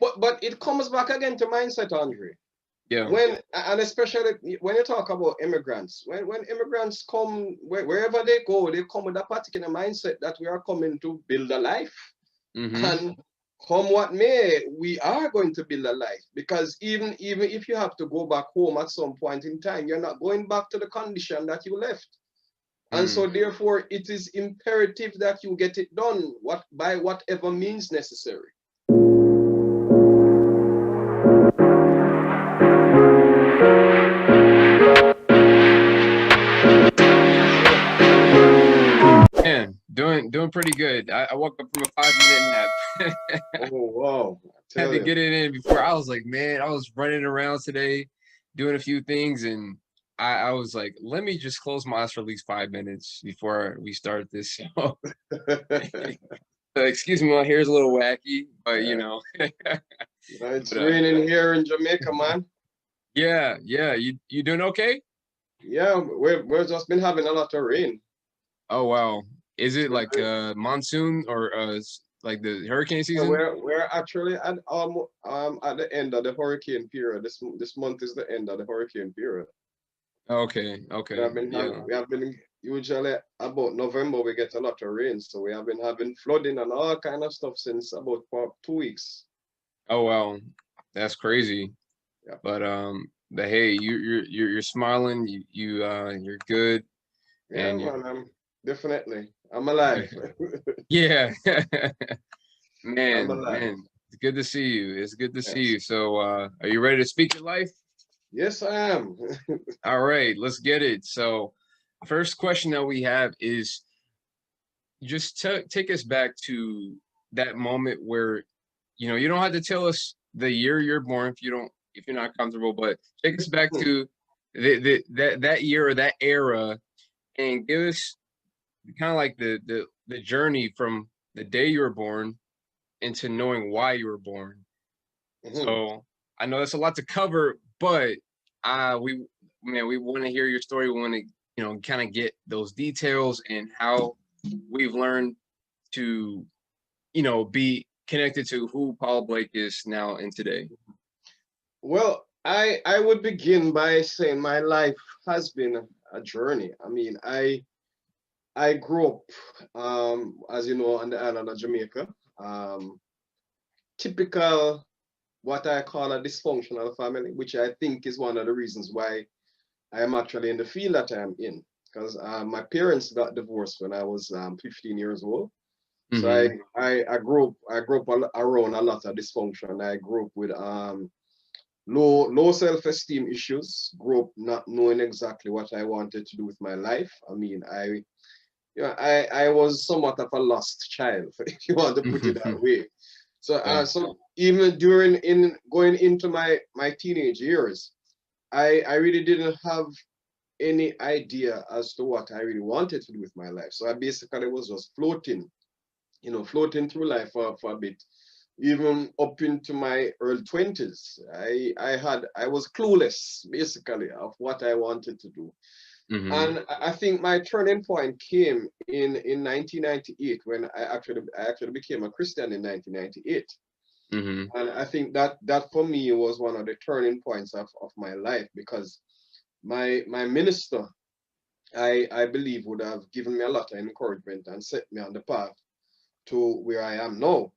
But it comes back again to mindset, Andre. Yeah. When, and especially when you talk about immigrants, when immigrants come, wherever they go, they come with a particular mindset that we are coming to build a life. Mm-hmm. And come what may, we are going to build a life, because even if you have to go back home at some point in time, you're not going back to the condition that you left. And Mm. so therefore it is imperative that you get it done, what by whatever means necessary. Yes, sir. Man, doing pretty good. I woke up from a 5 minute nap. Oh wow, I Had tell to you. get it in before. I was like, man, I was running around today, doing a few things, and I was like, let me just close my eyes for at least 5 minutes before we start this show. Excuse me, my hair's a little wacky, but you Yeah, know. it's But raining here in Jamaica, man. yeah, yeah. You doing okay? Yeah, we've just been having a lot of rain. Oh wow. Is It's it been like monsoon or like the hurricane Yeah, season? we're actually at the end of the hurricane period. This month is the end of the hurricane period. Okay, okay. Yeah. We have been usually about November we get a lot of rain, so we have been having flooding and all kind of stuff since about 2 weeks. Oh wow. That's crazy. Yeah, But hey, you're smiling, you're good yeah, and you're man. Definitely I'm alive. yeah. I'm Man, alive. man. It's good to see you. It's good to see Yes, you. So are you ready to speak your life? yes, I am. All right, let's get it. So first question that we have is just take us back to that moment where you don't have to tell us the year you're born if you're not comfortable, but take us back to that year or that era and give us kind of like the journey from the day you were born into knowing why you were born. Mhm. So I know that's a lot to cover, but we man, we want to hear your story. We want to kind of get those details and how we've learned to be connected to who Paul Blake is now and today. Well, I would begin by saying my life has been a journey. I mean, I grew up, as you know, on the island of Jamaica. Um, Typical, what I call a dysfunctional family, which I think is one of the reasons why I am actually in the field that I am in. Because my parents got divorced when I was 15 years old. So Mm-hmm. I grew up around a lot of dysfunction. I grew up with low self-esteem issues. Grew up not knowing exactly what I wanted to do with my life. I mean, I was somewhat of a lost child, if you want to put it that way. So Yeah. so even during in going into my teenage years, I really didn't have any idea as to what I really wanted to do with my life. So I basically was just floating, floating through life for a bit. Even up into my early 20s, I was clueless basically of what I wanted to do. Mm-hmm. And I think my turning point came in 1998 when I actually became a Christian in 1998. Mm-hmm. And I think that for me was one of the turning points of my life, because my minister, I believe, would have given me a lot of encouragement and set me on the path to where I am now.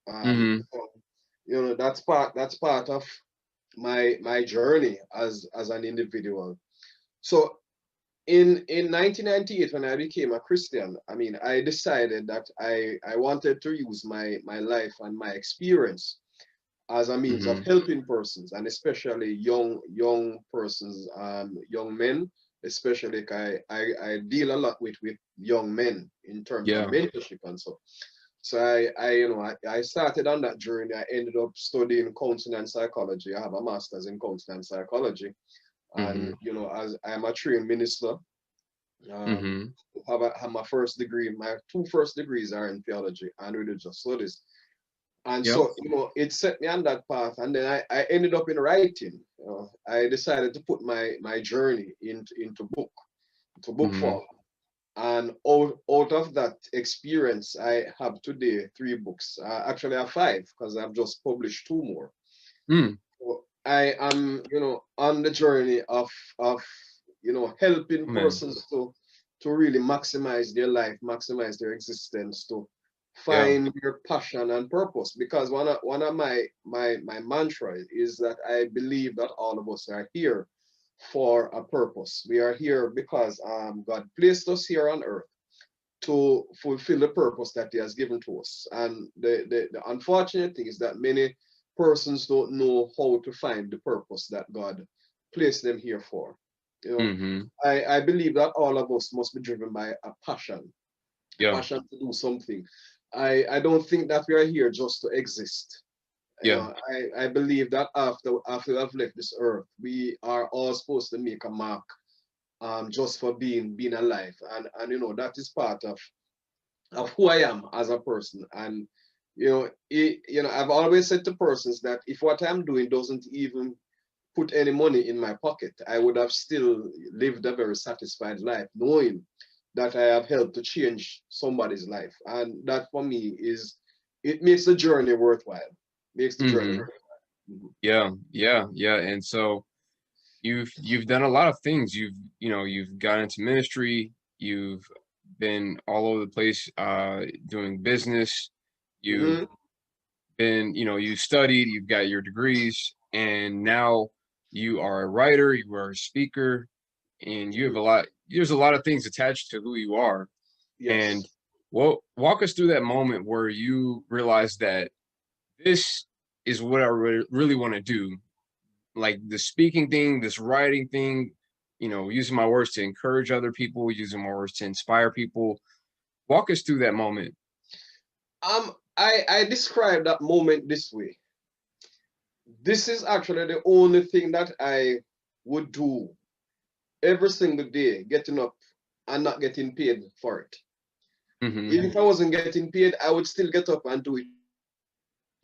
Mm-hmm. So, that's part of my journey as an individual. So in 1998, when I became a Christian, I mean, I decided that I wanted to use my life and my experience as a means of Mm-hmm. helping persons, and especially young persons, young men, especially. I deal a lot with young men in terms of Yeah. mentorship and so. So I started on that journey. I ended up studying counseling and psychology. I have a master's in counseling and psychology, Mm-hmm. and as I am a trained minister, um, Mm-hmm. have my first degree. My two first degrees are in theology and religious studies. And Yep. so, it set me on that path. And then I ended up in writing. I decided to put my journey into book Mm-hmm. form. And out of that experience, I have today 3 books. Actually, I have 5 because I've just published 2 more. Mm, So I am, on the journey of helping man. persons to really maximize their life, maximize their existence, to Yeah. find their passion and purpose. Because one of my mantra is that I believe that all of us are here for a purpose. We are here because God placed us here on earth to fulfill the purpose that He has given to us. And the unfortunate thing is that many persons don't know how to find the purpose that God placed them here for. You know, Mm-hmm. I believe that all of us must be driven by a Yeah. passion to do something. I don't think that we are here just to exist. Yeah. I believe that after we have left this earth, we are all supposed to make a mark, just for being alive. And that is part of who I am as a person. And I've always said to persons that if what I'm doing doesn't even put any money in my pocket, I would have still lived a very satisfied life, knowing that I have helped to change somebody's life. And that for me it makes the journey worthwhile. Makes the journey Mm-hmm. worthwhile. Mhm. Yeah. Yeah. Yeah. And so you've done a lot of things. You've got into ministry. You've been all over the place doing business. You've Mhm. been, you studied, you've got your degrees, and now you are a writer, you are a speaker, and you have a lot, there's a lot of things attached to who you are. And Yes. well, walk us through that moment where you realize that this is what I really want to do. Like the speaking thing, this writing thing, using my words to encourage other people, using my words to inspire people. Walk us through that moment. I describe that moment this way. This is actually the only thing that I would do every single day, getting up and not getting paid for it. Mm-hmm. Even if I wasn't getting paid, I would still get up and do it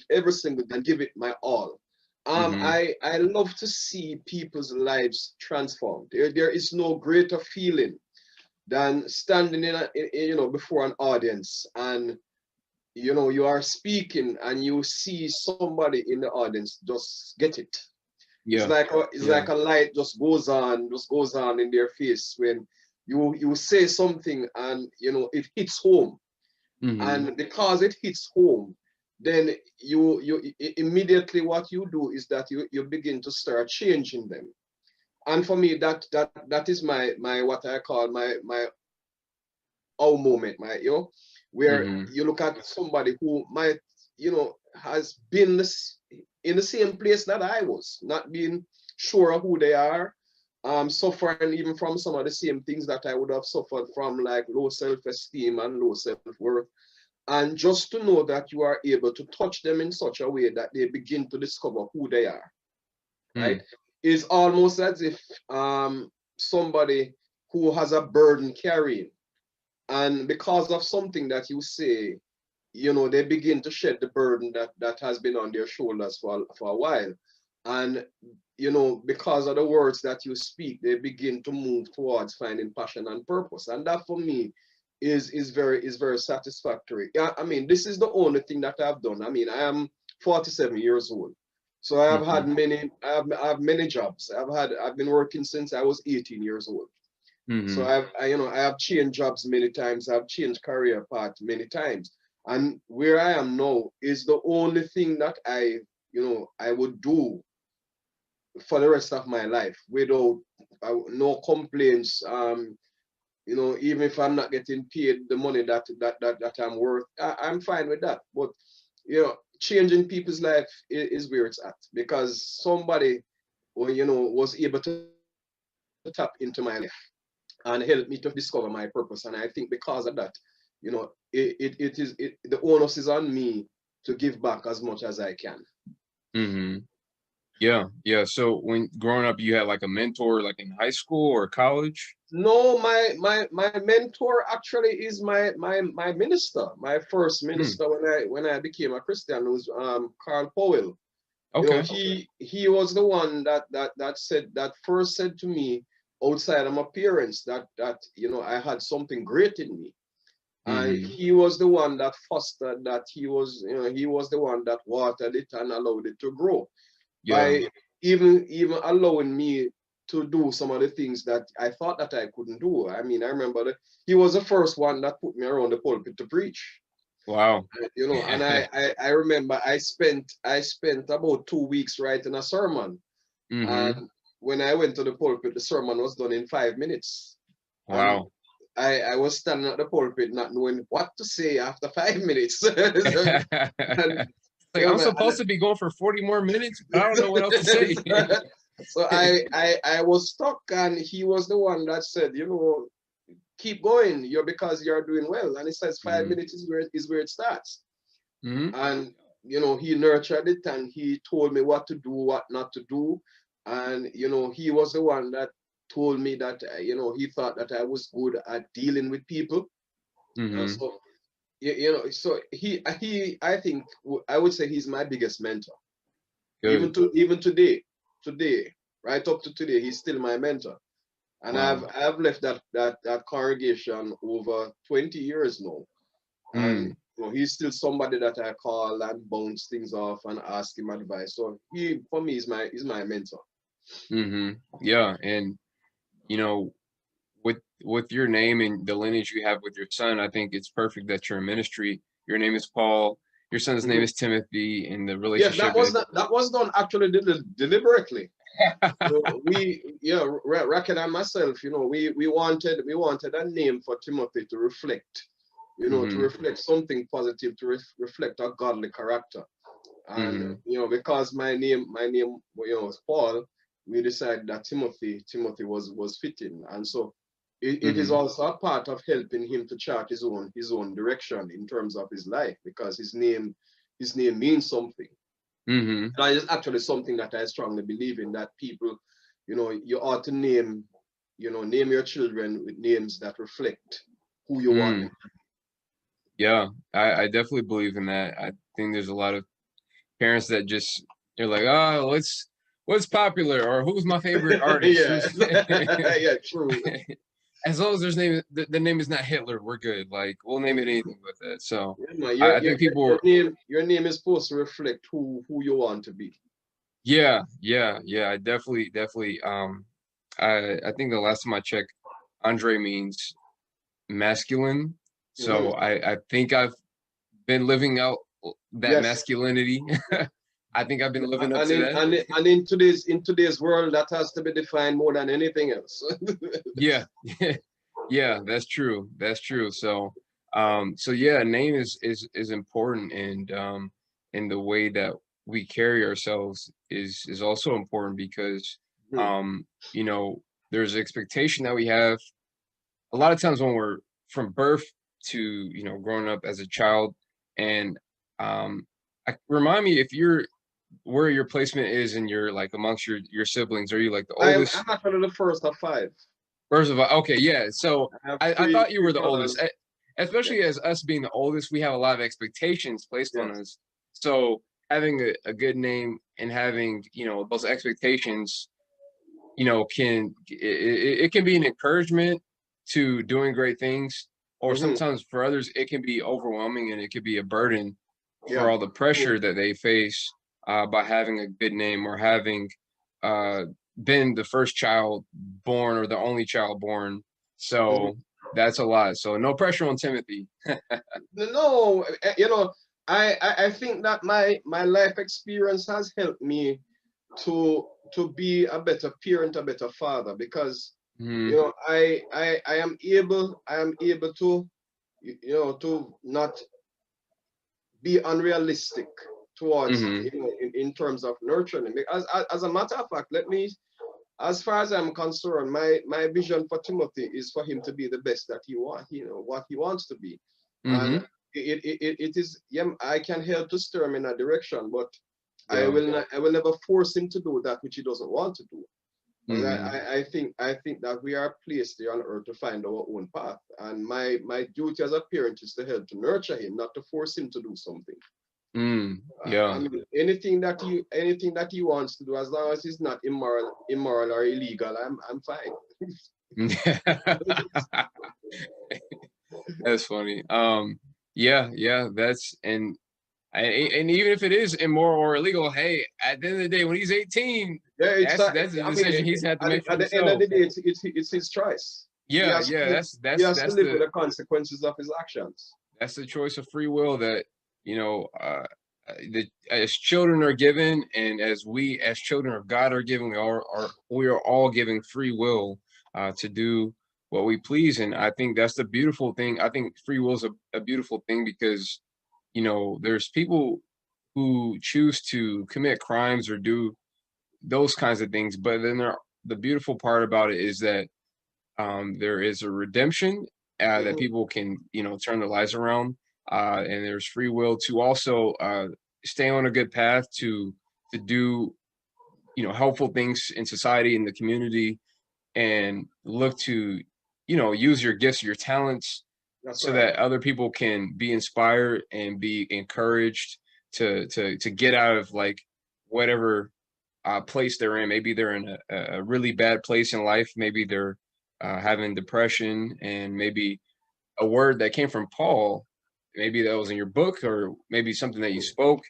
every single day and give it my all. Mm-hmm. I love to see people's lives transformed. There is no greater feeling than standing before an audience, and you are speaking and you see somebody in the audience just get it. It's Yeah. like it's Yeah. like a light just goes on in their face when you say something and it hits home. Mm-hmm. And because it hits home, then immediately what you do is that you begin to start changing them. And for me, that is my what I call my oh moment, where Mm-hmm. you look at somebody who might has been in the same place that I was, not being sure of who they are, suffering even from some of the same things that I would have suffered from, like low self-esteem and low self-worth. And just to know that you are able to touch them in such a way that they begin to discover who they are, right? Mm. Is almost as if somebody who has a burden carrying, and because of something that you say, they begin to shed the burden that has been on their shoulders for a while. And because of the words that you speak, they begin to move towards finding passion and purpose. And that for me is very satisfactory. Yeah, I mean, this is the only thing that I've done. I mean, I am 47 years old. So Mhm, I have many jobs. I've been working since I was 18 years old. So mhm, I have changed jobs many times. I've changed career path many times. And where I am now is the only thing that I would do for the rest of my life without no complaints. Even if I'm not getting paid the money that I'm worth, I'm fine with that. But changing people's life is where it's at, because somebody was able to tap into my life and help me to discover my purpose. And I think because of that, the onus is on me to give back as much as I can. mhm. Yeah, yeah. So when growing up, you had like a mentor, like in high school or college? No, my mentor actually is my minister, my first Mm, minister when I became a Christian, was Carl Powell. okay. He was the one that first said to me, outside of my parents that I had something great in me. And Mm-hmm. he was the one that fostered that. He was the one that watered it and allowed it to grow Yeah. by even allowing me to do some of the things that I thought that I couldn't do. I mean, I remember that he was the first one that put me around the pulpit to preach. Wow. And I remember I spent about 2 weeks writing a sermon. Mm-hmm. And when I went to the pulpit, the sermon was done in 5 minutes. And Wow. I was standing at the pulpit not knowing what to say after 5 minutes. And, Like, I'm supposed to be going for 40 more minutes, but I don't know what else to say. so I was stuck, and he was the one that said, keep going, because you're doing well. And he says five Mm-hmm. minutes is where it starts. Mm-hmm. And he nurtured it, and he told me what to do, what not to do. And he was the one that told me that he thought that I was good at dealing with people. Mm-hmm. So so I think I would say he's my biggest mentor. Even Good. to even today, right up to today, he's still my mentor. And I've Wow. I've left that congregation over 20 years now. And Mm. he's still somebody that I call and bounce things off and ask him advice. So he, for me, is my mentor. Mm-hmm. Yeah. And you know, with your name and the lineage you have with your son, I think it's perfect that you're in ministry. Your name is Paul, your son's name Mhm. is Timothy, and the Yeah, that relationship was is not, that was done actually deliberately. Racket and myself, we wanted a name for Timothy to reflect, mm-hmm. something positive, to reflect a godly character. And Mm-hmm. because my name was Paul, we decided that Timothy was fitting. And so it is Mm-hmm. also a part of helping him to chart his own direction in terms of his life, because his name means something. Mm-hmm. And it's actually something that I strongly believe in, that people, you ought to name your children with names that reflect who you want Mm. them. Yeah, I definitely believe in that. I think there's a lot of parents that just they're like, oh, what's popular or who's my favorite artist? Yeah. Who's Yeah, true. as long as the name is not Hitler, we're good. Like we'll name it anything with it. So Yeah, man, I think people, your name is supposed to reflect who you want to be. yeah, yeah, yeah. I definitely. I think the last time I checked, Andre means masculine. So Mhm. I think I've been living out that Yes. masculinity. I think I've been living up And to in that. and in, and in today's world, that has to be defined more than anything else. Yeah, yeah, that's true. That's true. So, so yeah, name is important, and the way that we carry ourselves is also important because, Mhm. um, you know, there's expectation that we have a lot of times when we're from birth to growing up as a child, and remind me if you're where your placement is in your like amongst your siblings. Are you like the I'm oldest? actually the first of five. First of all, okay, yeah. So I have I three thought you three were the oldest. brothers. Especially Yes. as us being the oldest, we have a lot of expectations placed on Yes. us. So having a good name and having those expectations, it can be an encouragement to doing great things, or Hmm. sometimes for others it can be overwhelming and it could be a burden for Yeah. all the True. pressure that they face by having a good name or having uh, been the first child born or the only child born. Mhm. So that's a lot. So no pressure on Timothy. No, I think that my life experience has helped me to be a better parent, a better father, because Hmm. I am able to to not be unrealistic towards, Hmm. in terms of nurturing him. As a matter of fact, as far as I'm concerned, my vision for Timothy is for him to be the best that what he wants to be. And Hmm. it is, yeah, I can help to steer him in a direction, but Yeah. I will never force him to do that which he doesn't want to do. Because Hmm. I think that we are placed here on earth to find our own path. And my duty as a parent is to help to nurture him, not to force him to do something. I Yeah. mean, anything that he wants to do, as long as it's not immoral or illegal, I'm fine. That's funny. Yeah, yeah, that's and even if it is immoral or illegal, hey, at the end of the day, when he's 18, Yeah, it's not. that's a I mean, decision he's had to at make for at the end of himself. the day, it's his choice. He Yeah, has to yeah, live, he has to that's live with the consequences of his actions. that's the choice of free will that as children are given, and as we as children of God are given, we are all given free will to do what we please. And I think that's the beautiful thing. I think free will is a beautiful thing because there's people who choose to commit crimes or do those kinds of things, but then the beautiful part about it is that there is a redemption that Mhm. people can, turn their lives around, and there's free will to also stay on a good path to do, helpful things in society, in the community, and look to, use your gifts, your talents, That's so right. that other people can be inspired and be encouraged to get out of like whatever place they're in. Maybe they're in a really bad place in life. Maybe they're having depression, and maybe a word that came from Paul, maybe that was in your book, or maybe something that you spoke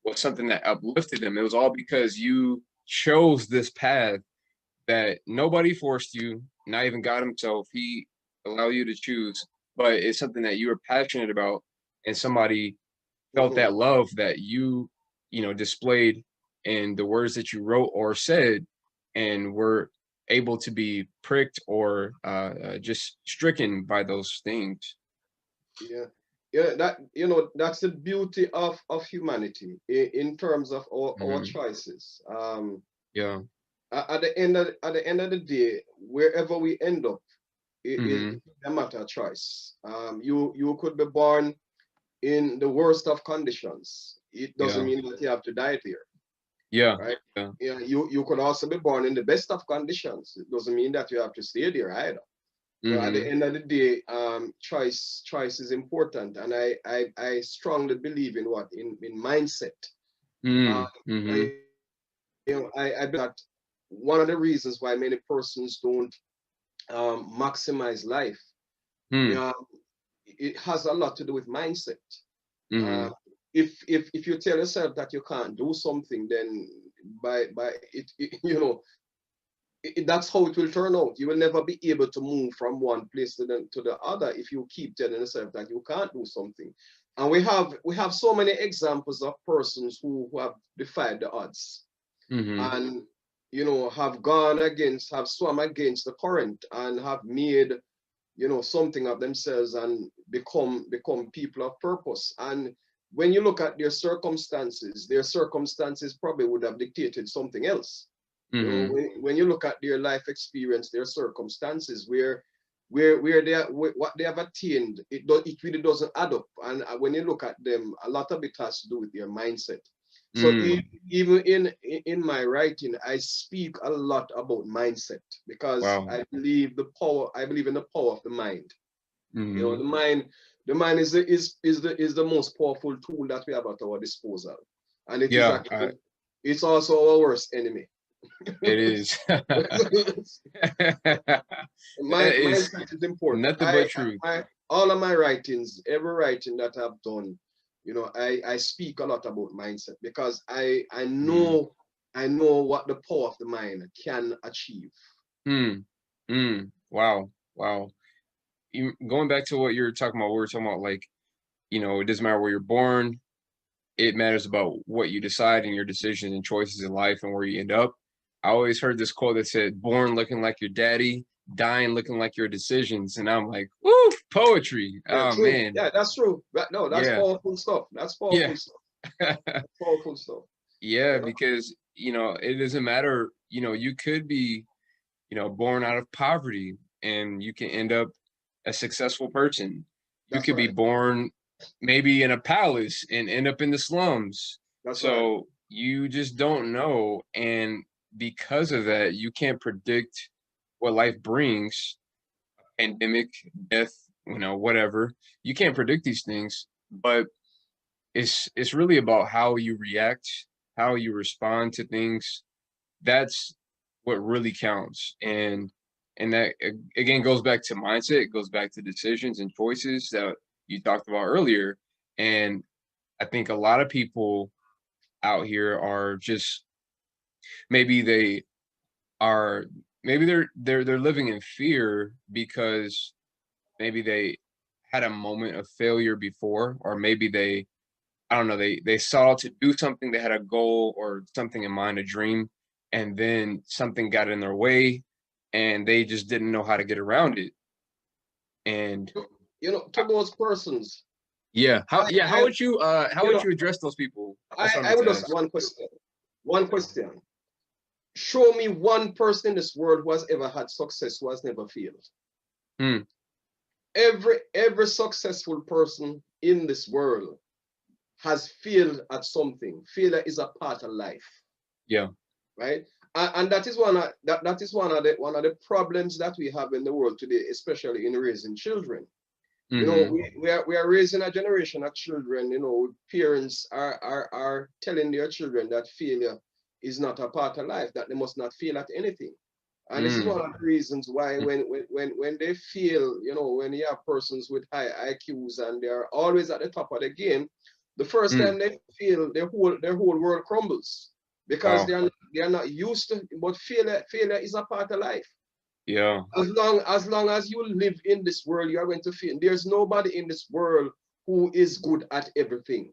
was something that uplifted them. It was all because you chose this path that nobody forced you, not even God himself. He allowed you to choose, but it's something that you were passionate about, and somebody felt Mhm. that love that you displayed in the words that you wrote or said, and were able to be pricked or just stricken by those things. Yeah, yeah. That that's the beauty of humanity in terms of our Hmm. choices. Yeah. At the end of the day, wherever we end up, Hmm. it's a matter of choice. You could be born in the worst of conditions. It doesn't Yeah. mean that you have to die there, Yeah. right? Yeah. Yeah, you could also be born in the best of conditions. It doesn't mean that you have to stay there either. So at the Hmm. end of the day, choice is important, and I strongly believe in in mindset. Uh, Mm. Hmm. I I believe that one of the reasons why many persons don't maximize life, Hmm. um, it has a lot to do with mindset. Uh, Hmm. if you tell yourself that you can't do something, then by that's how it will turn out. You will never be able to move from one place to the other if you keep telling yourself that you can't do something. And we have so many examples of persons who have defied the odds Hmm. and have swum against the current and have made something of themselves and become people of purpose. And when you look at their circumstances probably would have dictated something else. Hmm. When you look at their life experience, their circumstances, where what they have attained, it really doesn't add up. And when you look at them, a lot of it has to do with their mindset. So Mm. even in my writing, I speak a lot about mindset because Wow. I believe in the power of the mind. Hmm. The mind is the most powerful tool that we have at our disposal, and it is Yeah. actually it's also our worst enemy. It is. My That is mindset is important. nothing but truth. All of my writings, every writing that I've done, I speak a lot about mindset because Mm. I know what the power of the mind can achieve. Mm. Mm. Wow. Wow. Going back to what you're talking about, we were talking about like, it doesn't matter where you're born. It matters about what you decide and your decisions and choices in life and where you end up. I always heard this quote that said, "Born looking like your daddy, dying looking like your decisions." And I'm like, woo, poetry. Yeah, Oh true. man. Yeah, that's true. No, that's Yeah. powerful stuff. That's Yeah. powerful stuff. Powerful stuff. Yeah, You know? because it doesn't matter, you could be, born out of poverty, and you can end up a successful person. You That's could be right. born maybe in a palace and end up in the slums. That's right. So you just don't know. And because of that, you can't predict what life brings, pandemic, death, whatever. You can't predict these things. But it's really about how you react, how you respond to things. That's what really counts. And that again goes back to mindset, it goes back to decisions and choices that you talked about earlier. And I think a lot of people out here are just, maybe they are, maybe they're living in fear because maybe they had a moment of failure before, or maybe they, I don't know, they saw to do something, they had a goal or something in mind, a dream, and then something got in their way and they just didn't know how to get around it. And To those persons, yeah, I how you would know, you address those people? That's what I I meant would to just ask. one question. One question. Show me one person in this world who has ever had success who has never failed. Hmm. Every successful person in this world has failed at something. Failure is a part of life, Yeah. right? And that is that is one of the problems that we have in the world today, especially in raising children. Mm-hmm. We are raising a generation of children. Parents are telling their children that failure is not a part of life, that they must not fail at anything. And this is Mm. one of the reasons why when they feel, when you have persons with high IQs and they're always at the top of the game, the first Mm. time they feel their whole world crumbles because Wow. they are not used to. But failure is a part of life. Yeah. As long as you live in this world, you are going to fail. There's nobody in this world who is good at everything,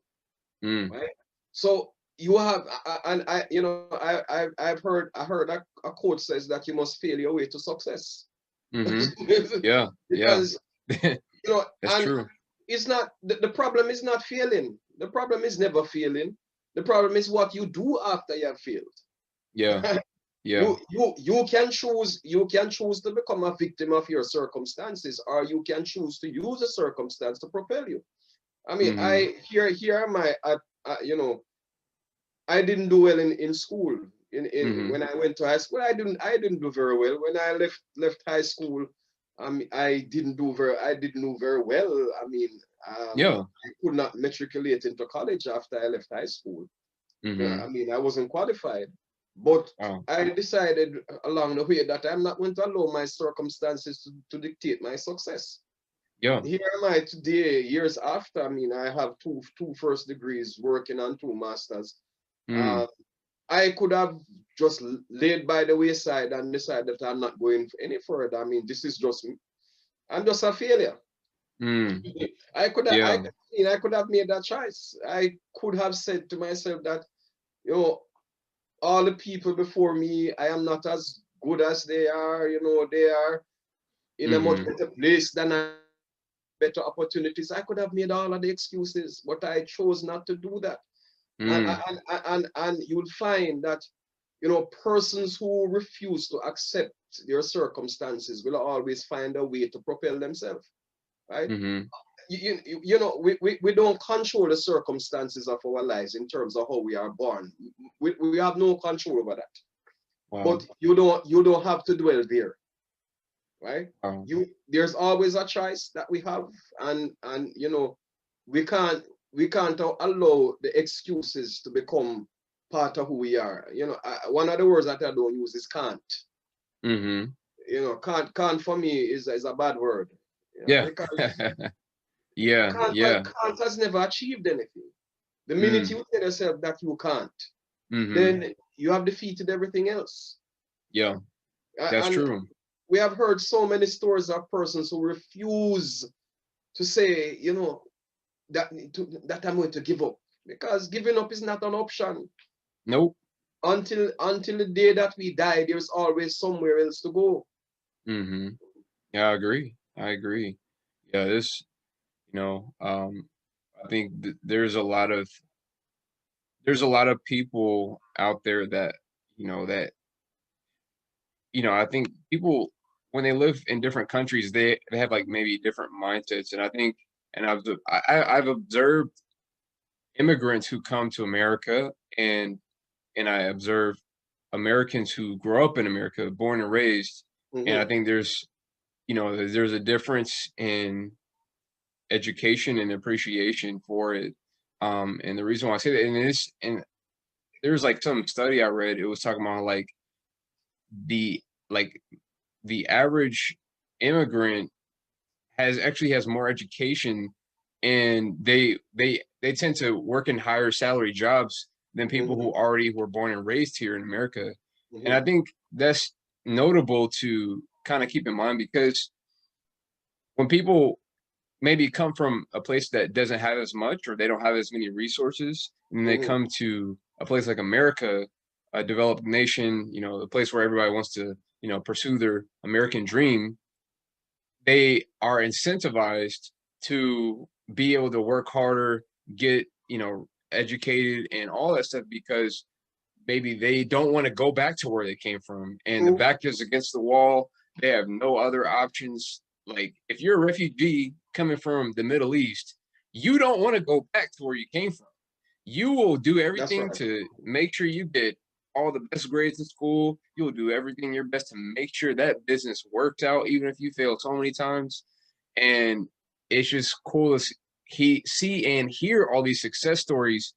Mm. right? So you have, and I heard a quote says that you must fail your way to success. Mm-hmm. Yeah. Yeah. Because That's and true. it's not the problem is not failing. The problem is never failing. The problem is what you do after you have failed. Yeah. Yeah. You can choose to become a victim of your circumstances, or you can choose to use a circumstance to propel you. I mean, Mm-hmm. I here am I at, I didn't do well in school. Mm-hmm. When I went to high school, I didn't do very well. When I left high school, I didn't do very well. I mean, Yeah. I could not matriculate into college after I left high school. Mm-hmm. I mean, I wasn't qualified, but Oh. I decided along the way that I'm not going to allow my circumstances to dictate my success. Yeah. Here am I today, years after. I mean, I have two first degrees, working on two masters. Mm. Uh, I could have just laid by the wayside and decided that I'm not going any further. I mean, this is just I'm just a failure. Mm. I Yeah. could, I could have made that choice. I could have said to myself that, you know, all the people before me, I am not as good as they are. They are in a much Mm-hmm. better place than I, better opportunities. I could have made all of the excuses, but I chose not to do that. And Mm. and you'll find that, persons who refuse to accept their circumstances will always find a way to propel themselves, right? Mm-hmm. We don't control the circumstances of our lives in terms of how we are born. We have no control over that. Wow. But you don't have to dwell there, right? Wow. There's always a choice that we have, and we can't we can't allow the excuses to become part of who we are. One of the words that I don't use is can't. Mm-hmm. Can't for me is a bad word. Yeah. Because Yeah. Yeah. can't has never achieved anything. The minute Mm. you tell yourself that you can't, Mm-hmm. then you have defeated everything else. Yeah. That's And true. we have heard so many stories of persons who refuse to say, that I'm going to give up, because giving up is not an option. Nope. Until the day that we die, there's always somewhere else to go. Mm-hmm. Yeah, I agree. I agree. Yeah, you know, um, I think there's a lot of people out there that, that, I think people, when they live in different countries, they have like maybe different mindsets. And I think, and I've observed immigrants who come to America, and I observe Americans who grow up in America, born and raised. And I Hmm. think there's a difference in education and appreciation for it. And the reason why I say that, and there's like some study I read, it was talking about the like the average immigrant has more education, and they tend to work in higher salary jobs than people who Mm-hmm. already were born and raised here in America. And Mm-hmm. I think that's notable to kind of keep in mind, because when people maybe come from a place that doesn't have as much, or they don't have as many resources, and they Mm-hmm. come to a place like America, a developed nation, a place where everybody wants to, pursue their American dream, they are incentivized to be able to work harder, get, educated and all that stuff, because maybe they don't want to go back to where they came from, and the True. back is against the wall. They have no other options. Like, if you're a refugee coming from the Middle East, you don't want to go back to where you came from. You will do That's everything right. to make sure you get all the best grades in school. You'll do everything your best to make sure that business worked out, even if you fail so many times. And it's just cool to see and hear all these success stories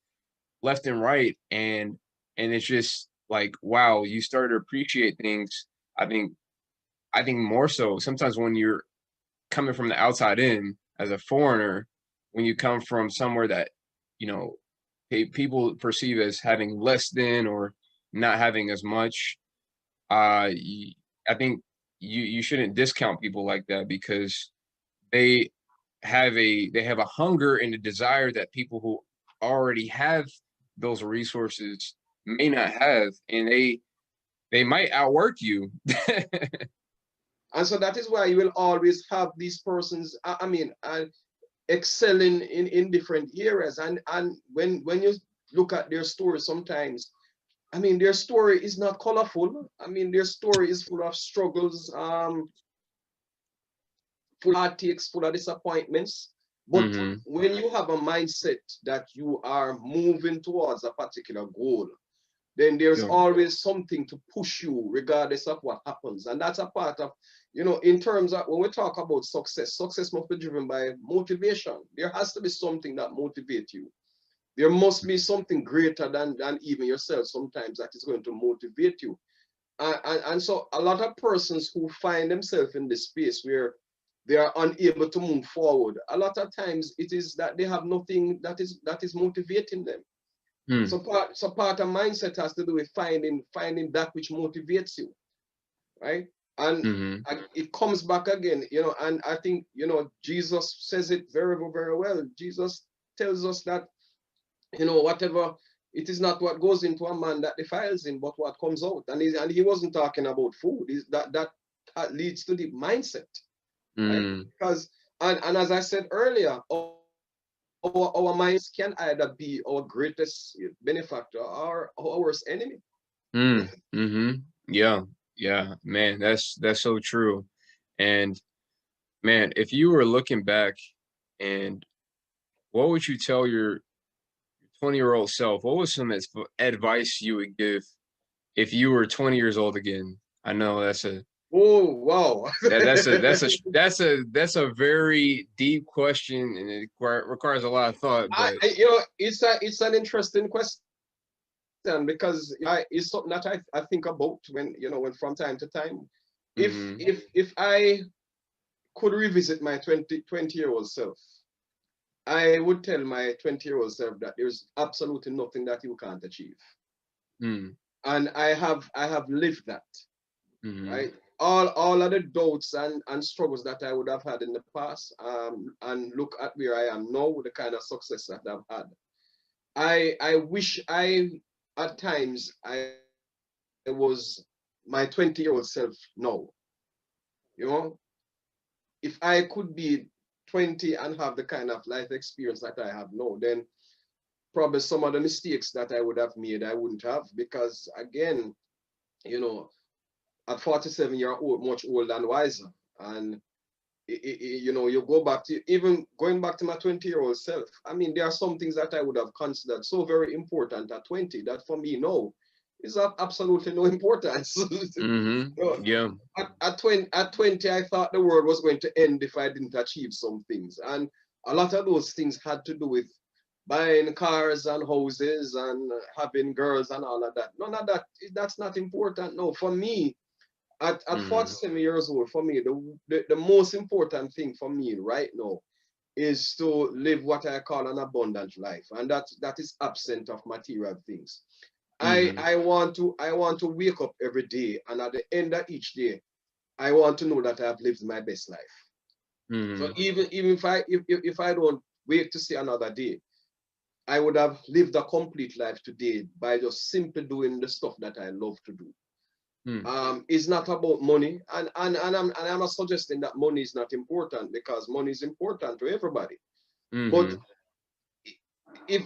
left and right, and it's just like, wow, you start to appreciate things. I think I think more so sometimes when you're coming from the outside in as a foreigner, when you come from somewhere that, you know people perceive as having less than, or not having as much. uh y- I think you shouldn't discount people like that, because they they have a hunger and a desire that people who already have those resources may not have, and they might outwork you. And so that is why you will always have these persons, I mean, excelling in different areas. And when you look at their stories sometimes, I mean, their story is not colorful. I mean, their story is full of struggles, full of heartaches, full of disappointments. But Hmm. when you have a mindset that you are moving towards a particular goal, then there's Yeah. always something to push you regardless of what happens. And that's a part of, in terms of when we talk about success, success must be driven by motivation. There has to be something that motivates you. There must be something greater than even yourself sometimes that is going to motivate you. And so a lot of persons who find themselves in this space where they are unable to move forward, a lot of times it is that they have nothing that is motivating them. Mm. So part of mindset has to do with finding that which motivates you, right? And Hmm. it comes back again, and I think Jesus says it very, very well. Jesus tells us that whatever, it is not what goes into a man that defiles him, but what comes out. And he wasn't talking about food. That leads to the mindset, right? Mm. Because and as I said earlier, our minds can either be our greatest benefactor or our worst enemy. Mm. Hmm. Yeah. Yeah, man, that's so true. And man, if you were looking back, and what would you tell your 20-year-old self? What was some advice you would give if you were 20 years old again? I know Oh, wow. that's a very deep question, and it requires a lot of thought. But It's an interesting question because it's something that I think about when from time to time. If hmm if I could revisit my 20-year-old self, I would tell my 20-year-old self that there's absolutely nothing that you can't achieve. mm, And I have lived that, hmm right? All of the doubts and struggles that I would have had in the past, and look at where I am now with the kind of success that I've had. I wish at times I was my 20-year-old self now. You know, if I could be 20 and have the kind of life experience that I have now, then probably some of the mistakes that I would have made, I wouldn't have, because again, you know, at 47, you're much older and wiser. And you go back to even going back to my 20-year-old self. I mean, there are some things that I would have considered so very important at 20 that for me now is of absolutely no importance. yeah. At 20, I thought the world was going to end if I didn't achieve some things. And a lot of those things had to do with buying cars and houses and having girls and all of that. None of that, that's not important. No, for me, at Mm-hmm. 47 years old, for me, the most important thing for me right now is to live what I call an abundant life. And that is absent of material things. Mm-hmm. I want to wake up every day, and at the end of each day, I want to know that I have lived my best life. So Mm-hmm. even if I don't wait to see another day, I would have lived a complete life today by just simply doing the stuff that I love to do. It's not about money, and I'm not suggesting that money is not important, because money is important to everybody. But Mm-hmm. if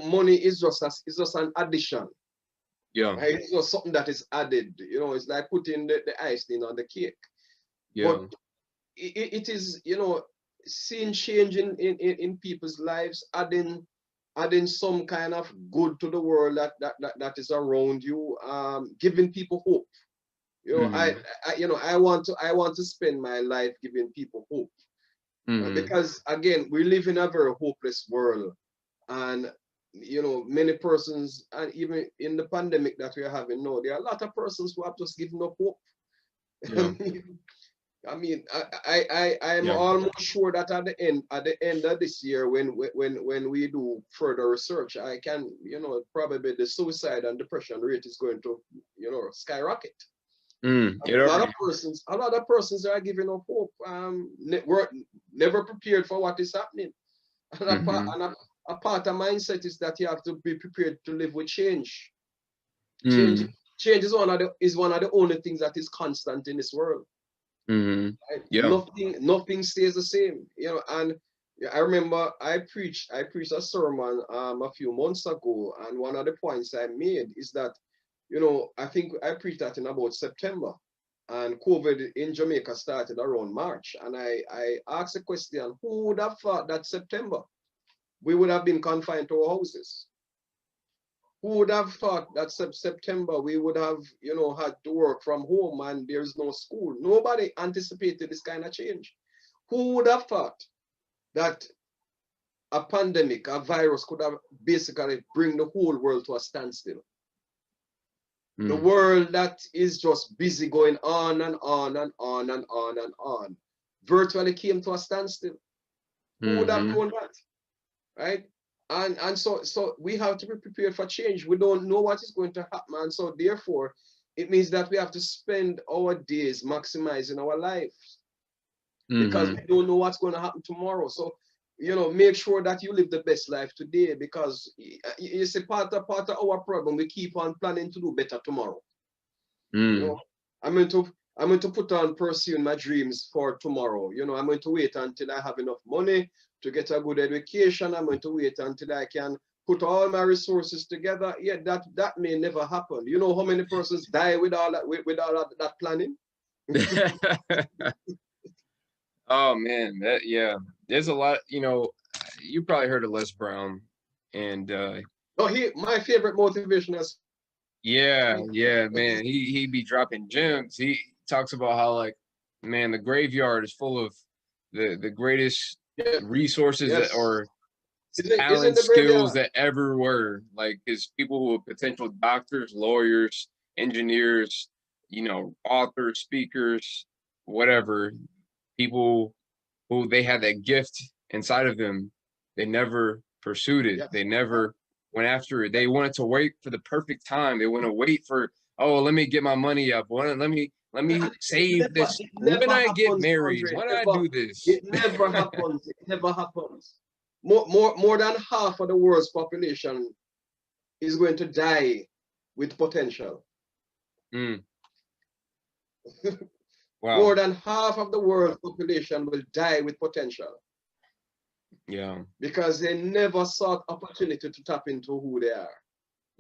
money is just an addition, Yeah. right? It's just something that is added. It's like putting the icing on the cake. But Yeah. it is, seeing change in people's lives, adding some kind of good to the world that is around you, giving people hope. You know, I, Mm-hmm. I want to spend my life giving people hope, Mm-hmm. because again, we live in a very hopeless world, and many persons, and even in the pandemic that we are having now, there are a lot of persons who have just given up hope. Yeah. I mean, I am Yeah. almost sure that at the end of this year, when we do further research, I can, probably the suicide and depression rate is going to, skyrocket. It already. A lot of persons are giving up hope. Were never prepared for what is happening. And Mm-hmm. a part of mindset is that you have to be prepared to live with change. Change, Mm-hmm. change is one of the only things that is constant in this world. Mm-hmm. Right? Yeah. Nothing stays the same. And I remember I preached a sermon a few months ago, and one of the points I made is that, I think I preached that in about September, and COVID in Jamaica started around March. And I asked the question, who would have thought that September we would have been confined to our houses? Who would have thought that September we would have, had to work from home and there's no school? Nobody anticipated this kind of change. Who would have thought that a pandemic, a virus could have basically bring the whole world to a standstill? The Mm. world that is just busy going on and on and on and on and on virtually came to a standstill. Who would have Mm-hmm. known that? Right? And so we have to be prepared for change. We don't know what is going to happen, and so therefore it means that we have to spend our days maximizing our lives, because Mm-hmm. we don't know what's going to happen tomorrow. So make sure that you live the best life today, because you see, part of our problem, we keep on planning to do better tomorrow. you Mm. know i'm going to I'm going to put on pursuing my dreams for tomorrow. I'm going to wait until I have enough money to get a good education. I'm going to wait until I can put all my resources together. Yeah, that may never happen. You know how many persons die with all that, with all that planning? Oh man, yeah. There's a lot, you probably heard of Les Brown, and No, my favorite motivational yeah, speaker. yeah, man. He be dropping gems. He talks about how, like, man, the graveyard is full of the greatest Yeah, resources that, yes. or Isn't talent, the skills graveyard? that ever were. Like, his people who are potential doctors, lawyers, engineers, authors, speakers, whatever, people who they had that gift inside of them, they never pursued it. They Yes. never went after it. They wanted to wait for the perfect time. They want to wait for, oh, let me get my money up. Let me save this. It When never I get happens, married, Andre. when I Never. do this. It never happens. It never happens. More than half of the world's population is going to die with potential. Mm, wow. More than half of the world's population will die with potential, Yeah. because they never sought opportunity to tap into who they are.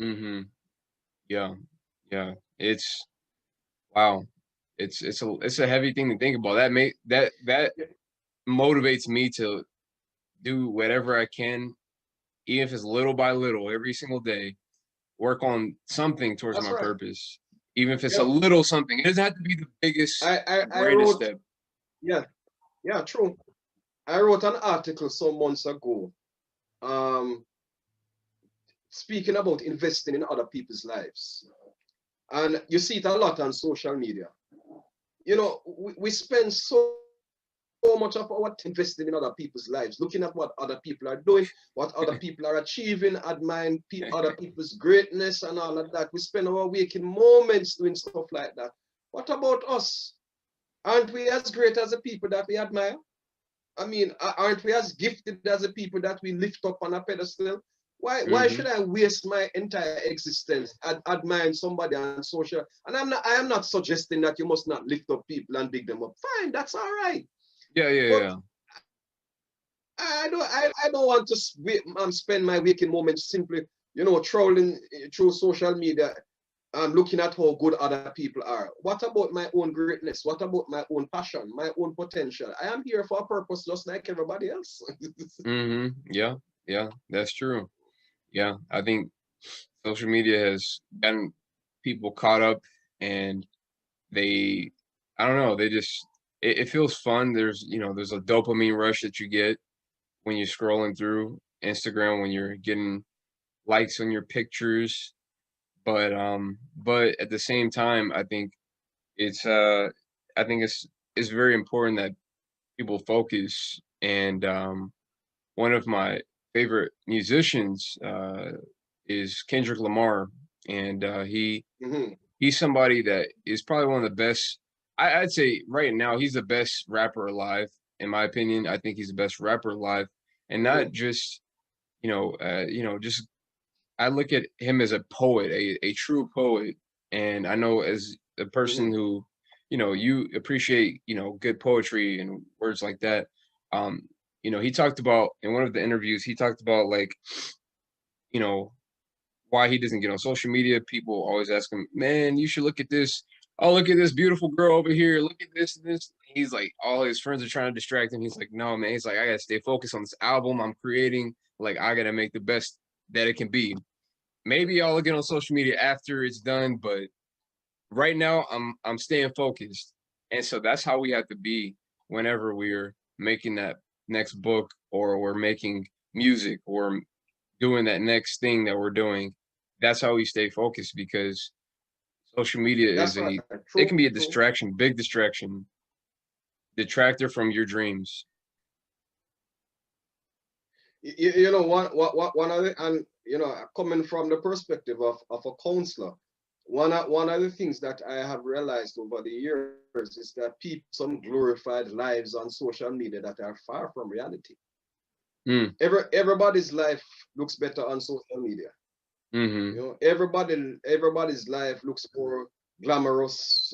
Mm-hmm. Yeah. Yeah. It's wow. It's a heavy thing to think about. That motivates me to do whatever I can, even if it's little by little, every single day, work on something towards That's my right. purpose, even if it's a Yeah. little something. It doesn't have to be the biggest, I grandest wrote, step. yeah, yeah, true. I wrote an article some months ago um, speaking about investing in other people's lives. And you see it a lot on social media. You know, we spend so much of our time investing in other people's lives, looking at what other people are doing, what other people are achieving, admiring other people's greatness and all of that. We spend our waking moments doing stuff like that. What about us? Aren't we as great as the people that we admire? I mean, aren't we as gifted as the people that we lift up on a pedestal? Why Mm-hmm. should I waste my entire existence admiring somebody on social? And I am not suggesting that you must not lift up people and big them up. Fine, that's all right. Yeah, yeah, But yeah. I don't want to spend my waking moments simply, you know, trolling through social media and looking at how good other people are. What about my own greatness? What about my own passion, my own potential? I am here for a purpose just like everybody else. Mm-hmm. Yeah, yeah, that's true. Yeah, I think social media has gotten people caught up, and they, I don't know, they just, it feels fun. There's, there's a dopamine rush that you get when you're scrolling through Instagram, when you're getting likes on your pictures. But at the same time, it's uh I think it's very important that people focus. And one of my favorite musicians is Kendrick Lamar, and Mhm. he's somebody that is probably one of the best. I'd say right now he's the best rapper alive, in my opinion. I think he's the best rapper alive, and not Mhm. just just I look at him as a poet, a true poet. And I know as a person Mhm. who, you appreciate, good poetry and words like that. Um, he talked about in one of the interviews, he talked about like, you know, why he doesn't get on social media. People always ask him, man, you should look at this. Oh, look at this beautiful girl over here. Look at this and this. He's like, all his friends are trying to distract him. He's like, no, man. He's like, I gotta stay focused on this album I'm creating. Like, I gotta make the best that it can be. Maybe I'll get on social media after it's done, but right now I'm staying focused. And so that's how we have to be whenever we're making that next book, or we're making music, or doing that next thing that we're doing. That's how we stay focused, because social media That's is right. it True. can be a True. distraction, big distraction, detractor from your dreams. You know one of the, and you know, coming from the perspective of a counselor, one of the things that I have realized over the years is that people some glorified lives on social media that are far from reality. Mm, Everybody's life looks better on social media. You mm-hmm. know, everybody's life looks more glamorous.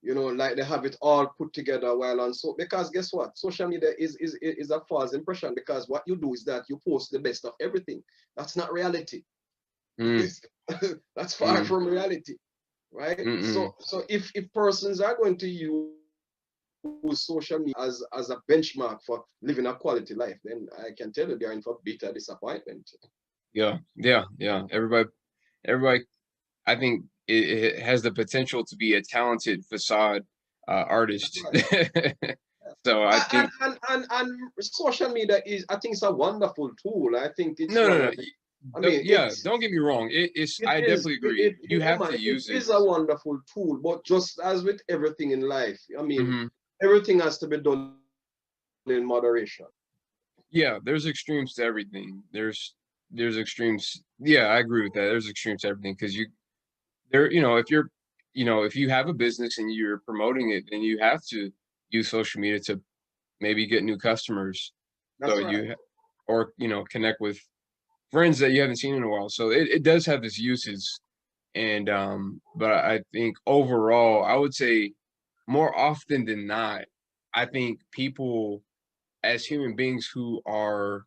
You know, like they have it all put together while on, so because guess what? Social media is a false impression, because what you do is that you post the best of everything. That's not reality. Mm, That's far mm, from reality, right? mm-mm. So if persons are going to use social media as a benchmark for living a quality life, then I can tell you they're in for bitter disappointment. Yeah, yeah, yeah. Everybody, I think it has the potential to be a talented facade That's artist. right. So I think And social media is, I think it's a wonderful tool. I think it's no, no, one no. of the, I mean, Yeah, don't get me wrong. I definitely agree. You have to it use it. is a wonderful tool, but just as with everything in life, I mean, Hmm. everything has to be done in moderation. Yeah, there's extremes to everything. There's extremes. Yeah, I agree with that. There's extremes to everything, because if you're, if you have a business and you're promoting it, then you have to use social media to maybe get new customers. So That's right. or connect with friends that you haven't seen in a while. So it does have its uses. And but I think overall, I would say more often than not, I think people as human beings who are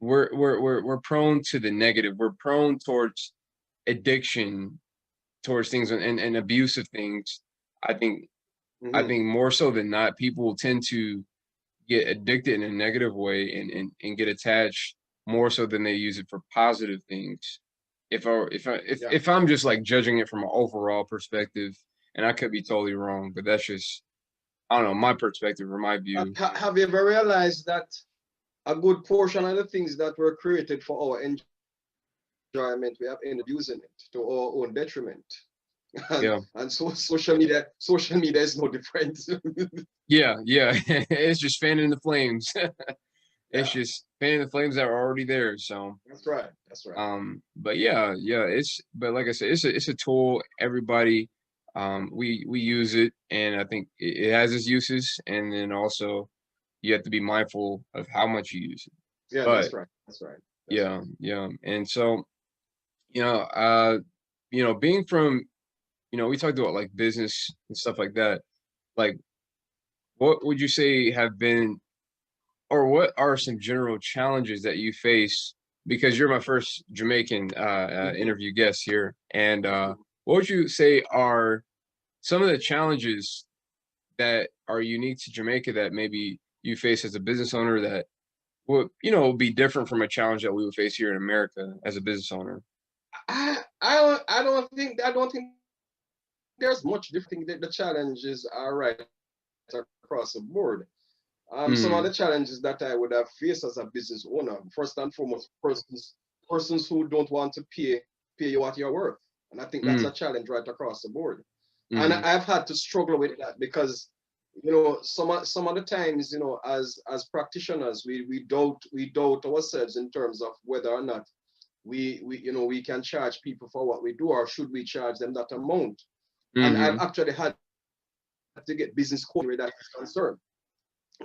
we're prone to the negative. We're prone towards addiction, towards things, and abusive things. I think I Hmm. think more so than not, people tend to get addicted in a negative way, and get attached more so than they use it for positive things. Yeah. If I'm just like judging it from an overall perspective, and I could be totally wrong, but that's just, I don't know, my perspective or my view. Have you ever realized that a good portion of the things that were created for our enjoyment, we have ended using it to our own detriment. Yeah. And so social media is no different. Yeah. Yeah. It's just fanning the flames. It's Yeah, just fanning the flames that are already there. So, that's right. That's right. but yeah, yeah, but like I said, it's a tool. Everybody, we use it, and I think it has its uses, and then also you have to be mindful of how much you use it. Yeah, But that's right. That's right. That's right. yeah, yeah, and so you know, being from, we talked about like business and stuff like that. Like, what would you say have been, or what are some general challenges that you face? Because you're my first Jamaican Mhm, interview guest here, and mhm. what would you say are some of the challenges that are unique to Jamaica that maybe you face as a business owner that would, be different from a challenge that we would face here in America as a business owner? I don't think there's much different. That the challenges are right across the board. Some of Mm, the challenges that I would have faced as a business owner, first and foremost, persons who don't want to pay you what you're worth, and I think that's mm, a challenge right across the board. And mm, I've had to struggle with that because some of the times, as practitioners, we doubt ourselves in terms of whether or not we can charge people for what we do, or should we charge them that amount. And I've mm, actually had to get business coaching where that is concerned,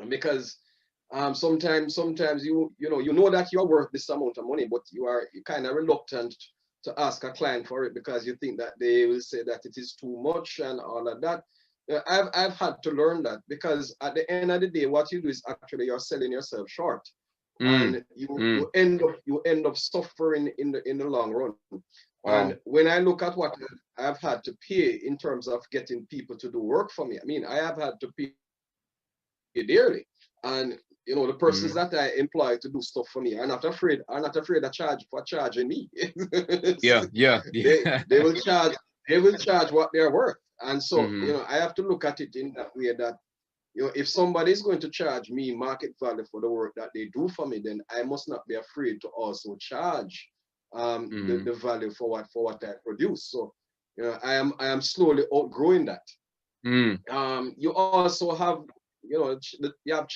because sometimes you know that you're worth this amount of money, but you kind of reluctant to ask a client for it because you think that they will say that it is too much and all of that. I've had to learn that, because at the end of the day, what you do is actually you're selling yourself short, mm, and you mm. you end up you end up suffering in the long run. And Wow. when I look at what I've had to pay in terms of getting people to do work for me, I mean, I have had to pay dearly. And the persons Mm. that I employ to do stuff for me are not afraid of charging me. Yeah, yeah, they yeah. they will charge they will charge what they're worth. And so, Hmm. I have to look at it in that way, that if somebody is going to charge me market value for the work that they do for me, then I must not be afraid to also charge Hmm. the value for what I produce. So, I am slowly outgrowing that. Mm. You also have, you have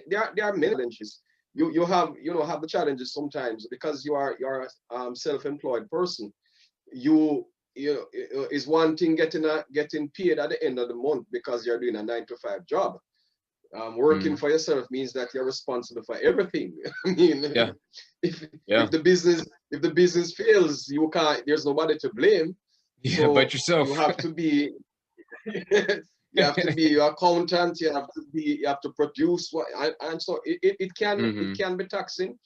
there are many challenges. You have the challenges sometimes because you're a self-employed person. Is one thing getting paid at the end of the month because you're doing a 9 to 5 job. Working Mm. for yourself means that you're responsible for everything. I mean, Yeah, if yeah, if the business fails, you can't. There's nobody to blame. yeah. But So you yourself. have to be you have to be your accountant. You have to produce what, and so it can it Hmm. can be taxing.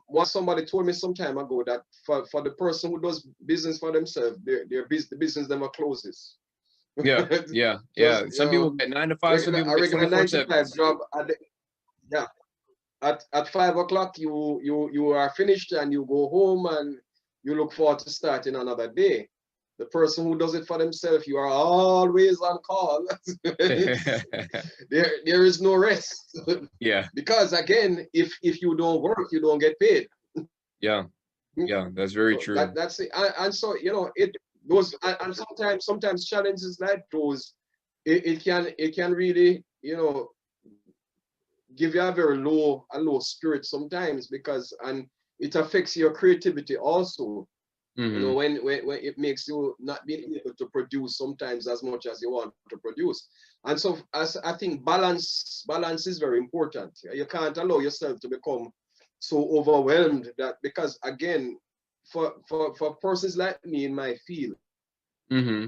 Once somebody told me some time ago that for the person who does business for themselves, the business never closes. Yeah, yeah, Just yeah. Some people get 9 to 5, some regular people a get regular nine to 24/7. five job. Yeah, at 5 o'clock you are finished and you go home and you look forward to starting another day. The person who does it for themselves, you are always on call. There is no rest. Yeah, Because again, if you don't work, you don't get paid. yeah, yeah. That's very So true. that's it. And so it those and sometimes challenges like those, it can really give you a low spirit sometimes, because and it affects your creativity also. Hmm. When it makes you not being able to produce sometimes as much as you want to produce. And so, as I think, balance is very important. You can't allow yourself to become so overwhelmed, that, because again, for persons like me in my field, Hmm.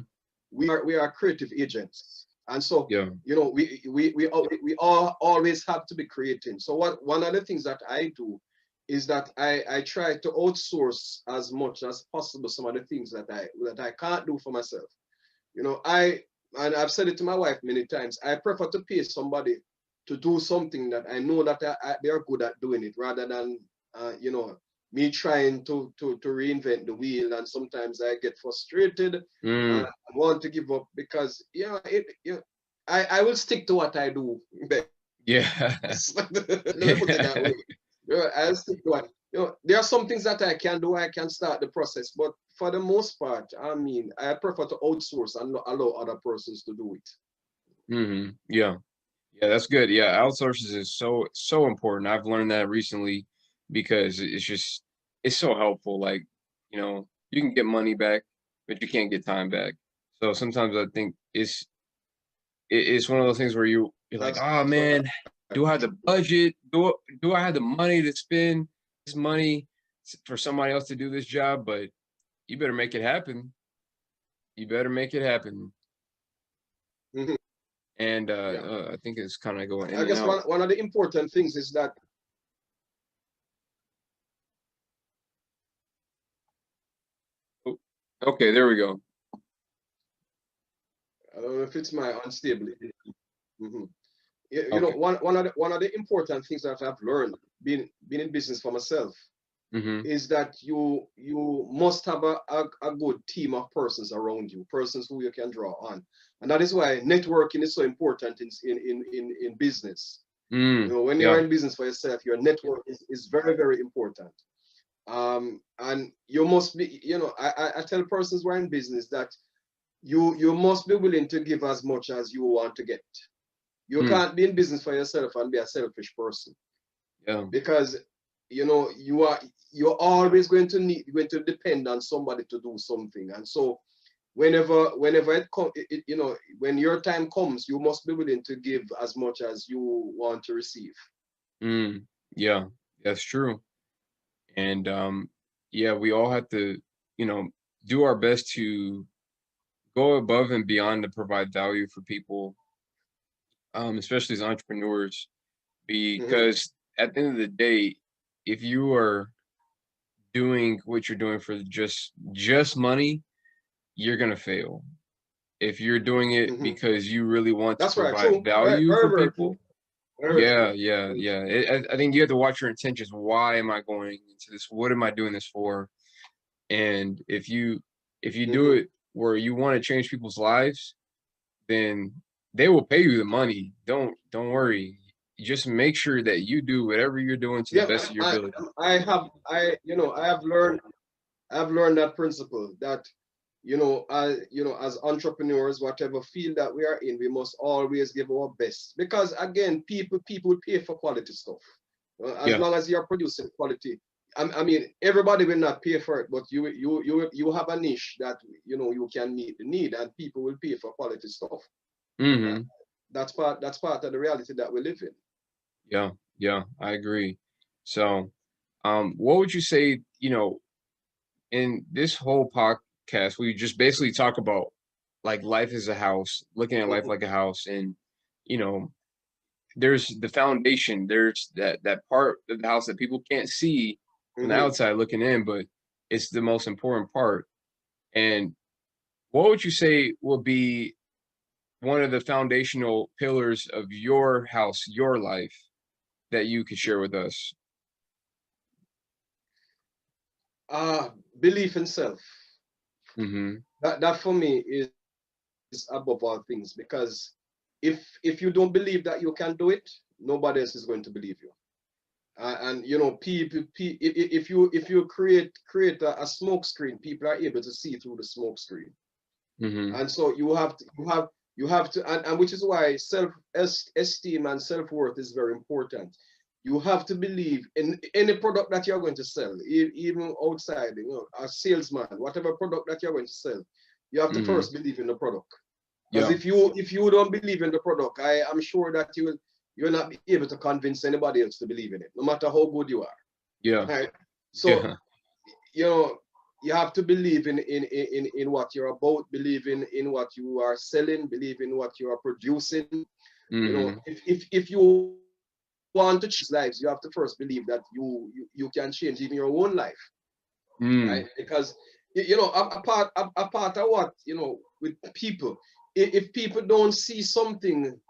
we are creative agents. And so, Yeah. we all always have to be creating. So one of the things that I do is that I try to outsource as much as possible some of the things that I can't do for myself. And I've said it to my wife many times. I prefer to pay somebody to do something that I know that they are good at doing it, rather than me trying to reinvent the wheel. And sometimes I get frustrated and Mm. I want to give up, because I will stick to what I do best. Yeah. Let me put it that way. I'll stick to it. There are some things that I can do. I can start the process, but for the most part, I mean, I prefer to outsource and not allow other persons to do it. Yeah. Yeah, that's good. Yeah, outsources is so important. I've learned that recently because it's so helpful. Like, you can get money back, but you can't get time back. So sometimes I think it's one of those things where you're like, That's oh right. man, do I have the budget? Do I have the money to spend this money for somebody else to do this job? But you better make it happen. You better make it happen. Mhm. And Yeah. I think it's kind of going in I and guess out. one of the important things is that Oh, okay, there we go. I don't know if it's my unstability. Mhm. Okay. One of the important things that I've learned being in business for myself Mm-hmm. is that you must have a good team of persons around you, persons who you can draw on. And that is why networking is so important in business. When you're Yeah. in business for yourself, your network is very, very important. And you must be, I tell persons who are in business that you must be willing to give as much as you want to get. You Mm, can't be in business for yourself and be a selfish person, yeah. because you're always going to depend on somebody to do something. And so whenever it comes, when your time comes, you must be willing to give as much as you want to receive. Mm, yeah. That's true. And yeah, we all have to, you know, do our best to go above and beyond to provide value for people, especially as entrepreneurs, Hmm. because at the end of the day, if you are doing what you're doing for just money, you're gonna fail. If you're doing it Hmm. because you really want to That's right. provide True. Very, value very, for very true. people, Very yeah, true. yeah, Very yeah. true. I think you have to watch your intentions. Why am I going into this? What am I doing this for? And if you do Hmm. it where you want to change people's lives, then they will pay you the money. Don't worry. Just make sure that you do whatever you're doing to the Yeah, best of your I, ability. I have learned that principle that as entrepreneurs, whatever field that we are in, we must always give our best, because again, people pay for quality stuff. As Yeah. long as you're producing quality, I mean, everybody will not pay for it, but you have a niche that you can meet the need, and people will pay for quality stuff. Uh, Mm-hmm. that's part of the reality that we live in. Yeah. Yeah. I agree. So, what would you say? In this whole podcast, we just basically talk about like life as a house, looking at life Mhm. like a house, and you know, there's the foundation, there's that part of the house that people can't see from the Mhm. outside looking in, but it's the most important part. And what would you say will be one of the foundational pillars of your house, your life, that you could share with us? Belief in self. Mm-hmm. That for me is above all things, because if you don't believe that you can do it, nobody else is going to believe you. And if you create a smoke screen, people are able to see through the smoke screen. Mm-hmm. And so you have to, and which is why self esteem and self-worth is very important. You have to believe in any product that you're going to sell, even outside, a salesman, whatever product that you're going to sell, you have to Mm-hmm. first believe in the product. Because Yeah. if you don't believe in the product, I am sure that you'll not be able to convince anybody else to believe in it, no matter how good you are. Yeah. Right? So Yeah. you know you have to believe in what you're about, believe in what you are selling, believe in what you are producing. Mm-hmm. If you want to change people's lives, you have to first believe that you can change even your own life, right? Mm. Because a part of what with people, if people don't see something,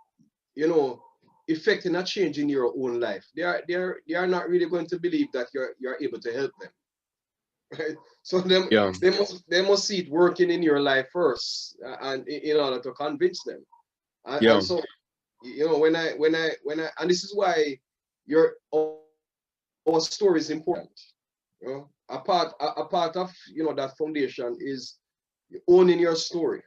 you know affecting a change in your own life, they are not really going to believe that you're able to help them. Right? So them Yeah. they must see it working in your life first, and in order to convince them. And Yeah. so you know, and this is why your our story is important. You know, a part of, you know, that foundation is owning your story,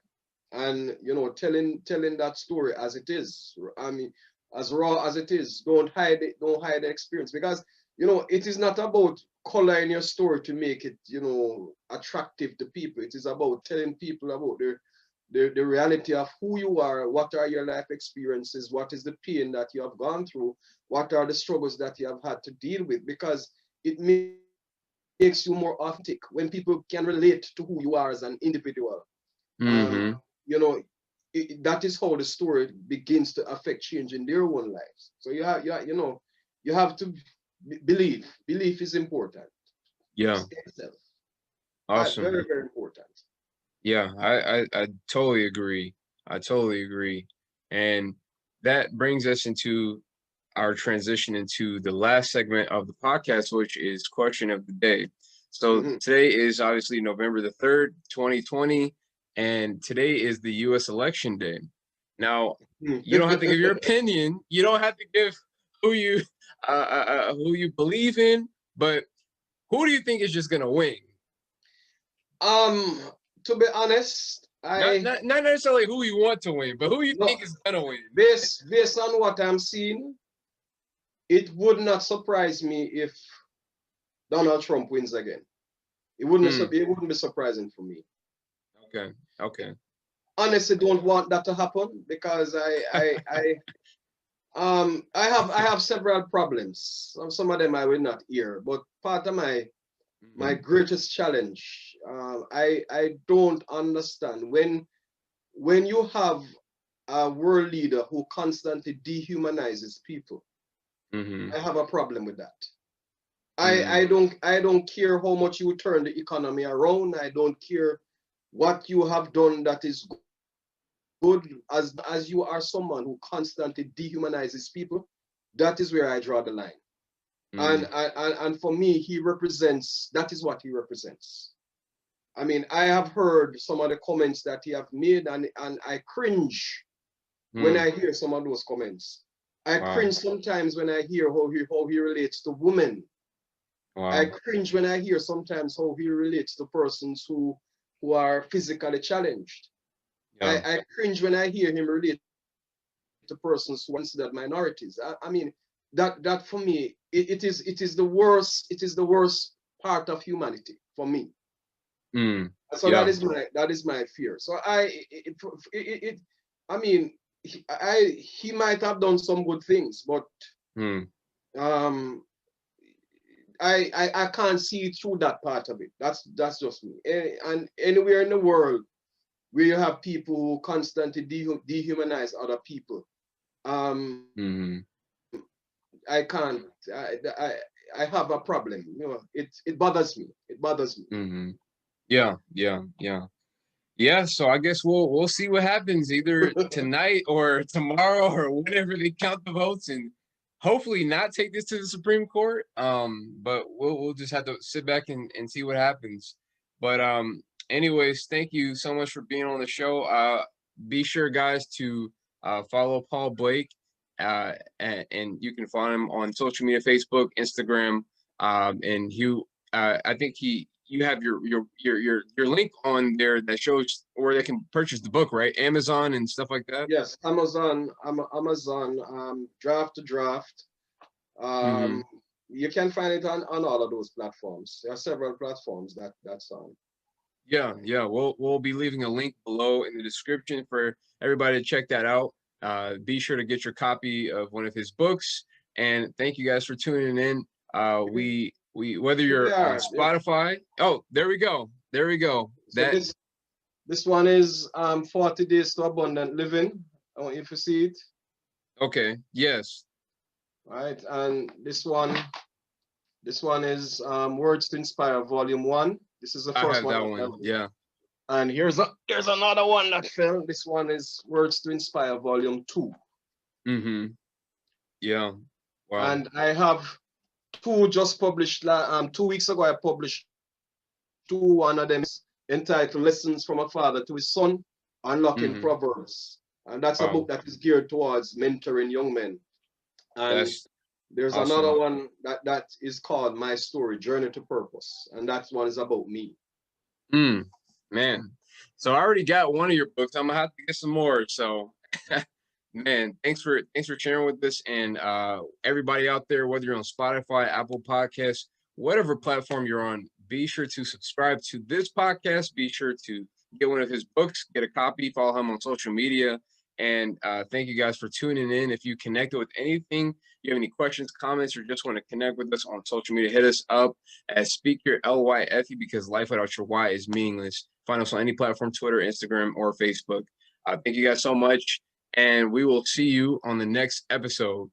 and, you know, telling that story as it is. I mean, as raw as it is. Don't hide it. Don't hide the experience, because, you know, it is not about coloring your story to make it, you know, attractive to people. It is about telling people about the reality of who you are, what are your life experiences, what is the pain that you have gone through, what are the struggles that you have had to deal with, because it makes you more authentic when people can relate to who you are as an individual. Mm-hmm. You know, that is how the story begins to affect change in their own lives. So you know, you have to believe. Belief is important. Yeah. Itself. Awesome. Very, very important. Yeah, I totally agree. I totally agree. And that brings us into our transition into the last segment of the podcast, which is question of the day. So Hmm. today is obviously November the 3rd, 2020, and today is the US election day. Now, you don't have to give your opinion. You don't have to give who you who you believe in, but who do you think is just gonna win? um, to be honest, Not necessarily who you want to win, but who you no, think is gonna win. based on what I'm seeing, it would not surprise me if Donald Trump wins again. Hmm. It wouldn't be surprising for me. Okay. Okay. Honestly, don't want that to happen, because I have several problems. Some of them I will not hear, but part of my Hmm. greatest challenge, I don't understand when you have a world leader who constantly dehumanizes people. Hmm. I have a problem with that. Hmm. I don't care how much you turn the economy around. I don't care what you have done that is good, as you are someone who constantly dehumanizes people. That is where I draw the line. Hmm. And for me, he represents, that is what he represents. I mean, I have heard some of the comments that he have made, and I cringe when Hmm. I hear some of those comments. I Wow. cringe sometimes when I hear how he relates to women. I Wow. cringe when I hear sometimes how he relates to persons who are physically challenged. Yeah. I cringe when I hear him relate to persons who are considered minorities. I mean, that for me, it is the worst, it is the worst part of humanity for me. Hmm. So Yeah. that is my fear. So I mean, he might have done some good things, but Hmm. um I can't see through that part of it. That's just me. And anywhere in the world where you have people who constantly dehumanize other people, um, Hmm. I can't. I have a problem. You know, it bothers me. It bothers me. Hmm. Yeah. Yeah. Yeah. Yeah. So I guess we'll see what happens either tonight or tomorrow or whenever they count the votes, and hopefully not take this to the Supreme Court. But we'll just have to sit back and see what happens. But anyways, thank you so much for being on the show. Be sure, guys, to follow Paul Blake, and you can find him on social media, Facebook, Instagram, and I think you have your link on there that shows where they can purchase the book, right? Amazon and stuff like that. Yes, Amazon, draft to draft. Mm-hmm. Um, you can find it on all of those platforms. There are several platforms that's on. Yeah, yeah. We'll be leaving a link below in the description for everybody to check that out. Be sure to get your copy of one of his books. And thank you guys for tuning in. We whether Here we you're on are. Spotify. Oh, there we go. There we go. So That this one is 40 Days to Abundant Living. I want you to see it. okay. Yes, Right, and this one is Words to Inspire Volume 1. This is the I first have one that that one. Yeah. and here's another one that fell. This one is Words to Inspire Volume 2. Mm-hmm. Yeah. Wow. And I have two just published 2 weeks ago. I published two. One of them is entitled Lessons from a Father to His Son, Unlocking Mm-hmm. Proverbs. And that's a book Wow, that is geared towards mentoring young men. And that's there's awesome. another one that is called My Story, Journey to Purpose. And that one is about me. Man. So I already got one of your books. I'm gonna have to get some more. So man, thanks for sharing with us. And everybody out there, whether you're on Spotify, Apple Podcasts, whatever platform you're on, be sure to subscribe to this podcast. Be sure to get one of his books, get a copy, follow him on social media. And thank you guys for tuning in. If you connected with anything, you have any questions, comments, or just want to connect with us on social media, hit us up at Speak Your LYFE, because life without your Y is meaningless. Find us on any platform, Twitter, Instagram, or Facebook. Thank you guys so much, and we will see you on the next episode.